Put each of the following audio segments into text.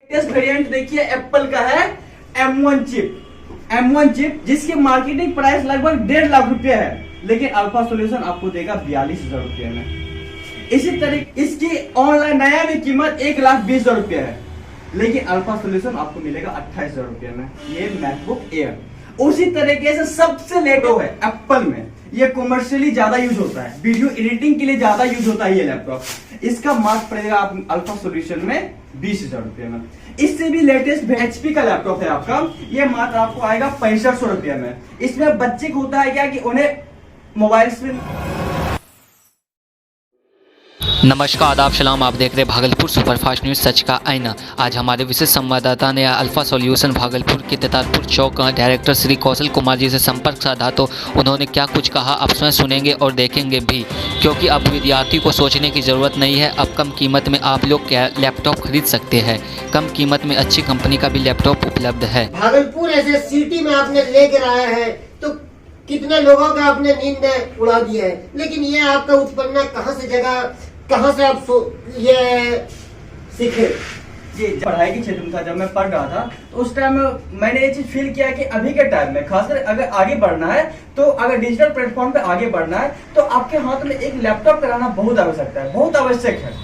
Latest variant देखिए Apple का है M1 चिप जिसकी मार्केटिंग प्राइस लगभग 1.5 लाख रुपए है, लेकिन अल्फा सॉल्यूशन आपको देगा 42,000 रुपए में। इसी तरह इसकी ऑनलाइन नया में कीमत 1,20,000 रुपए है, लेकिन अल्फा सॉल्यूशन आपको मिलेगा 28,000 रुपए में। ये मैकबुक एयर उसी तरीके से सबसे लेटेस्ट है एप्पल में, ये कॉमर्शियली ज्यादा यूज होता है, वीडियो एडिटिंग के लिए ज्यादा यूज होता है ये लैपटॉप। इसका मार्क पड़ेगा आप अल्फा सॉल्यूशन में 20,000 रुपए में। इससे भी लेटेस्ट HP का लैपटॉप है आपका, ये मात्र आपको आएगा 6500 रुपए में। इसमें बच्चे को होता है क्या कि उन्हें मोबाइल स्क्रीन। नमस्कार, आदाब, सलाम। आप देख रहे हैं भागलपुर सुपरफास्ट न्यूज़, सच का आईना। आज हमारे विशेष संवाददाता ने अल्फा सॉल्यूशन भागलपुर के तेतारपुर चौक डायरेक्टर श्री कौशल कुमार जी से संपर्क साधा, तो उन्होंने क्या कुछ कहा आप स्वयं सुनेंगे और देखेंगे भी, क्योंकि अब विद्यार्थी को सोचने की ज़रूरत नहीं है। अब कम कीमत में आप लोग लैपटॉप खरीद सकते हैं। कम कीमत में अच्छी कंपनी का भी लैपटॉप उपलब्ध है। भागलपुर ऐसे सिटी में आपने लेकर आया है तो कितने लोगों का आपने नींद उड़ा दिया है, लेकिन ये आपका उत्पन्न कहाँ से आप ये सीखे? जी, पढ़ाई के क्षेत्र में था, जब मैं पढ़ रहा था तो उस टाइम मैंने ये चीज फील किया कि अभी के टाइम में खासकर अगर आगे बढ़ना है, तो अगर डिजिटल प्लेटफॉर्म पे आगे बढ़ना है तो आपके हाथ में एक लैपटॉप कराना बहुत आवश्यकता है, बहुत आवश्यक है।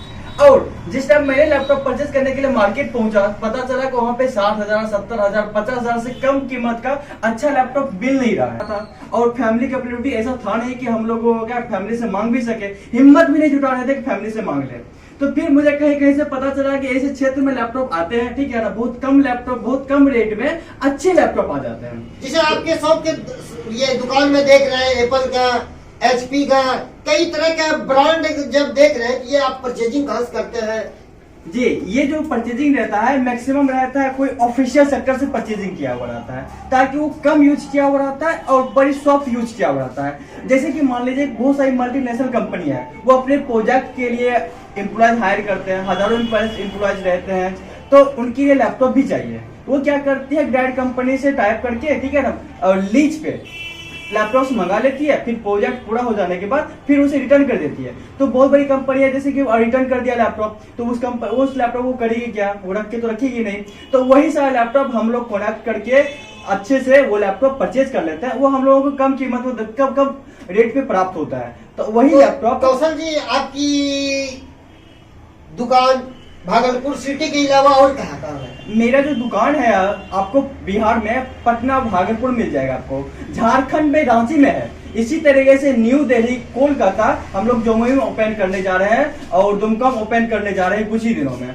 और जिस टाइम मैंने लैपटॉप परचेज करने के लिए मार्केट पहुंचा, पता चला कि वहां पे 60,000, 70,000, 50,000 से कम कीमत का अच्छा लैपटॉप मिल नहीं रहा था। और फैमिली कैपेबिलिटी ऐसा था नहीं कि हम लोगों को क्या फैमिली से मांग भी सके, हिम्मत भी नहीं जुटा रहे थे कि फैमिली से मांग ले। तो फिर मुझे कहीं कहीं से पता चला कि ऐसे क्षेत्र में लैपटॉप आते हैं, ठीक है ना, बहुत कम लैपटॉप, बहुत कम रेट में अच्छे लैपटॉप आ जाते हैं। जैसे आपके शॉप के ये दुकान में देख रहे हैं, एप्पल का, HP का, कई तरह का ब्रांड जब देख रहे हैं, ये आप परचेजिंग कहाँ से करते हैं? जी, ये जो परचेजिंग रहता है मैक्सिमम रहता है कोई ऑफिशियल सेक्टर से परचेजिंग किया हुआ रहता है, ताकि वो कम यूज किया हुआ रहता है और बड़ी सॉफ्ट यूज किया हुआ रहता है। जैसे कि मान लीजिए बहुत सारी मल्टीनेशनल कंपनी है, वो अपने प्रोजेक्ट के लिए एम्प्लॉयज हायर करते हैं, हजारों एम्प्लॉयज रहते हैं, तो उनके लिए लैपटॉप भी चाहिए। वो क्या करती है, डायरेक्ट कंपनी से टाइप करके, ठीक है ना, और लीज पे लैपटॉप मंगा लेती है, फिर प्रोजेक्ट पूरा हो जाने के बाद फिर उसे रिटर्न कर देती है। तो बहुत बड़ी कंपनी है, जैसे कि रिटर्न कर दिया लैपटॉप, तो उस लैपटॉप को करेगी क्या, वो रख के तो रखेगी नहीं। तो वही सारा लैपटॉप हम लोग कनेक्ट करके अच्छे से वो लैपटॉप परचेज कर लेते हैं, वो हम लोगों को कम कीमत में कम रेट पे प्राप्त होता है। तो वही लैपटॉप। कौशल जी, आपकी दुकान भागलपुर सिटी के अलावा और कहाँ है? मेरा जो दुकान है आपको बिहार में पटना, भागलपुर मिल जाएगा, आपको झारखंड में रांची में है। इसी तरीके से न्यू दिल्ली, कोलकाता हम लोग जमुई में ओपन करने जा रहे हैं और दुमका ओपन करने जा रहे हैं कुछ ही दिनों में।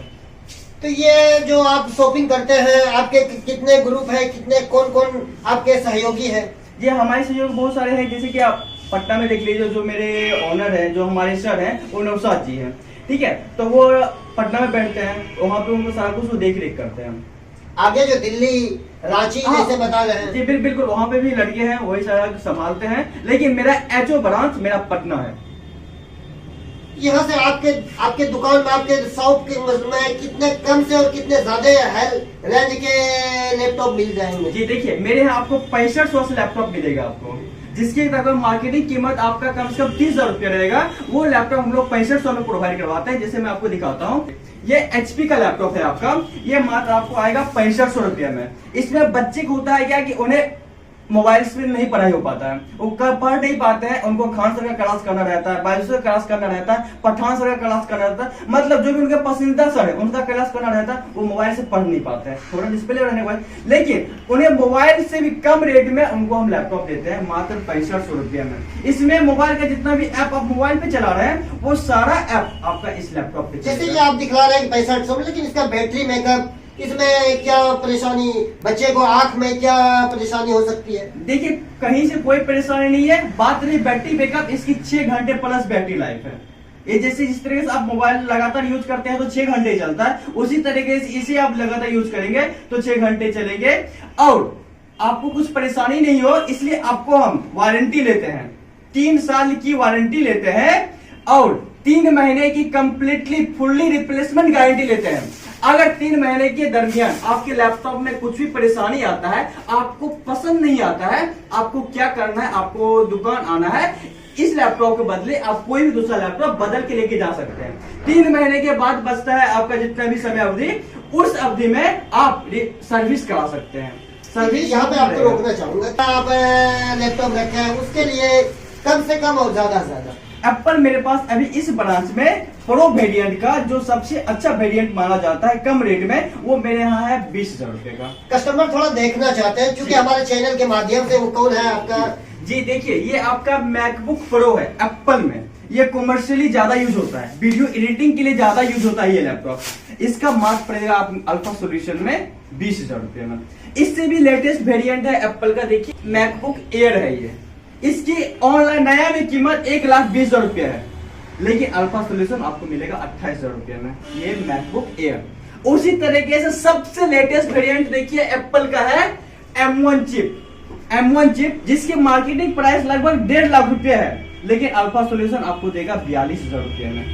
तो ये जो आप शॉपिंग करते हैं, आपके कितने ग्रुप है, कितने कौन कौन आपके सहयोगी है? ये हमारे सहयोग बहुत सारे हैं, जैसे कि आप पटना में देख लीजिए, जो मेरे ऑनर है, जो हमारे सर हैं, वो नौशाद जी हैं, ठीक है। तो वो पटना में बैठते हैं, वहाँ पे उनको सारा कुछ वो देख रेख करते हैं। आगे जो दिल्ली, रांची जैसे बता रहे हैं, जी बिल्कुल, वहाँ पे भी लड़के हैं, वही सारा संभालते हैं, लेकिन मेरा HO ब्रांच मेरा पटना है। यहाँ से आपके दुकान में, आपके शॉप के में कितने कम से और कितने ज्यादा रेंज के लैपटॉप मिल जाएंगे? जी देखिए, मेरे यहाँ आपको 6500 से लैपटॉप मिलेगा आपको, जिसकी अगर मार्केटिंग कीमत आपका कम से कम 30,000 रुपया रहेगा, वो लैपटॉप हम लोग 6500 में प्रोवाइड करवाते हैं। जैसे मैं आपको दिखाता हूँ, ये HP का लैपटॉप है आपका, ये मात्र आपको आएगा 6500 रुपया में। इसमें बच्चे को होता है क्या कि उन्हें मोबाइल स्क्रीन नहीं पढ़ाई हो पाता है, वो पढ़ नहीं पाते हैं, उनको खान सर का क्लास करना रहता है, बायजू का क्लास करना रहता है, पठान सर का क्लास करना रहता है, मतलब जो भी उनके पसंदीदा सर है उनका क्लास करना रहता है, वो मोबाइल से पढ़ नहीं पाते हैं, थोड़ा डिस्प्ले रहने के बाद। लेकिन उन्हें मोबाइल से भी कम रेट में उनको हम लैपटॉप देते हैं मात्र 6500 रुपया में। इसमें मोबाइल का जितना भी ऐप आप मोबाइल पे चला रहे हैं, वो सारा ऐप आपका इस लैपटॉप पे। जैसे ये आप दिखा रहे हैं 6500, लेकिन इसका बैटरी बैकअप, इसमें क्या परेशानी, बच्चे को आंख में क्या परेशानी हो सकती है? देखिए, कहीं से कोई परेशानी नहीं है। बात रही बैटरी बैकअप, इसकी 6 घंटे प्लस बैटरी लाइफ है। ये जैसे जिस तरीके से आप मोबाइल लगातार यूज करते हैं तो 6 घंटे चलता है, उसी तरीके से इसे आप लगातार यूज करेंगे तो 6 घंटे चलेंगे और आपको कुछ परेशानी नहीं हो, इसलिए आपको हम वारंटी लेते हैं, 3 साल की वारंटी लेते हैं और 3 महीने की कंप्लीटली फुल्ली रिप्लेसमेंट गारंटी लेते हैं। अगर 3 महीने के दरमियान आपके लैपटॉप में कुछ भी परेशानी आता है, आपको पसंद नहीं आता है, आपको क्या करना है, आपको दुकान आना है, इस लैपटॉप के बदले आप कोई भी दूसरा लैपटॉप बदल के लेके जा सकते हैं। 3 महीने के बाद बचता है आपका जितना भी समय अवधि, उस अवधि में आप सर्विस करा सकते हैं। सर्विस यहाँ पे आपको रोकना चाहूंगा, आप लैपटॉप रखे हैं उसके लिए कम से कम और ज्यादा से ज्यादा एप्पल मेरे पास अभी इस ब्रांच में प्रो वेरिएंट का जो सबसे अच्छा वेरिएंट माना जाता है कम रेट में, वो मेरे यहाँ है 20,000 रुपए का। कस्टमर थोड़ा देखना चाहते हैं क्योंकि हमारे चैनल के माध्यम से, वो कौन है आपका? जी देखिए, ये आपका मैकबुक प्रो है एप्पल में, ये कमर्शियली ज्यादा यूज होता है, वीडियो एडिटिंग के लिए ज्यादा यूज होता है ये लैपटॉप। इसका मार्क पड़ेगा आप अल्फा सॉल्यूशन में 20,000 रुपए में। इससे भी लेटेस्ट वेरिएंट है एप्पल का, देखिए मैकबुक एयर है ये, इसकी ऑनलाइन नया में कीमत 1,20,000 रुपए है, लेकिन अल्फा सॉल्यूशन आपको मिलेगा 28,000 रुपए में ये मैकबुक एयर। उसी तरीके से सबसे लेटेस्ट वेरिएंट देखिए एप्पल का है M1 चिप, जिसकी मार्केटिंग प्राइस लगभग 1.5 लाख रुपए है, लेकिन अल्फा सॉल्यूशन आपको देगा 42,000 रुपए में।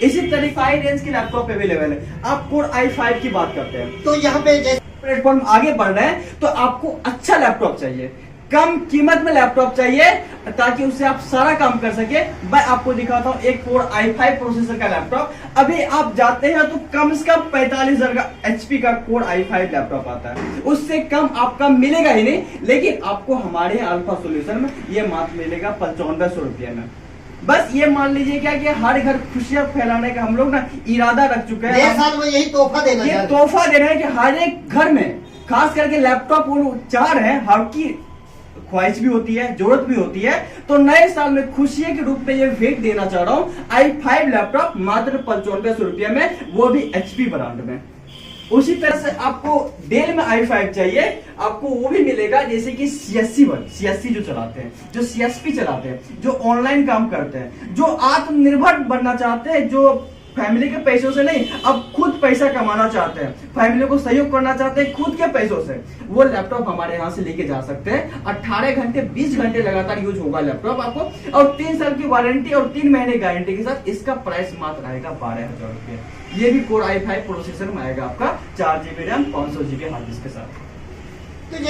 इसी तरीके हाई रेंज की लैपटॉप अवेलेबल है। आप कोर i5 की बात करते हैं तो यहाँ पे जैसे प्लेटफॉर्म आगे बढ़ रहे हैं, तो आपको अच्छा लैपटॉप चाहिए, कम कीमत में लैपटॉप चाहिए, ताकि उससे आप सारा काम कर सके। मैं आपको दिखाता हूँ एक कोर i5 प्रोसेसर का लैपटॉप। अभी आप जाते हैं तो कम से कम 45,000 का HP का कोर i5 लैपटॉप आता है, उससे कम आपका मिलेगा ही नहीं। लेकिन आपको हमारे अल्फा सॉल्यूशन में ये मात्र मिलेगा 9500 रुपये में। बस ये मान लीजिए क्या कि हर घर खुशियां फैलाने का हम लोग ना इरादा रख चुके हैं। 1.5 साल में यही तोहफा देना ये चाहते हैं। तोहफा दे रहे हैं कि हर एक घर में, खास करके लैपटॉप वो चाह रहे हैं, हर की ख्वाहिश भी होती है, जरूरत भी होती है। तो नए साल में खुशी के रूप में ये भेंट देना चाह रहा हूँ i5 लैपटॉप मात्र 9500 रुपये में, वो भी HP ब्रांड में। उसी तरह से आपको डेल में i5 चाहिए, आपको वो भी मिलेगा, जैसे कि CSC जो चलाते हैं, जो CSP चलाते हैं, जो ऑनलाइन काम करते हैं, जो आत्मनिर्भर बनना चाहते हैं, जो फैमिली के पैसों से नहीं, अब खुद पैसा कमाना चाहते हैं, फैमिली को सहयोग करना चाहते हैं खुद के पैसों से, वो लैपटॉप हमारे यहाँ से लेके जा सकते हैं। 18 घंटे 20 घंटे लगातार यूज होगा लैपटॉप आपको, और 3 साल की वारंटी और 3 महीने गारंटी के साथ इसका प्राइस मात्र आएगा 12,000 रुपये। ये भी कोर i5 प्रोसेसर में आएगा आपका, 4 GB RAM 500 GB hard disk के साथ। तो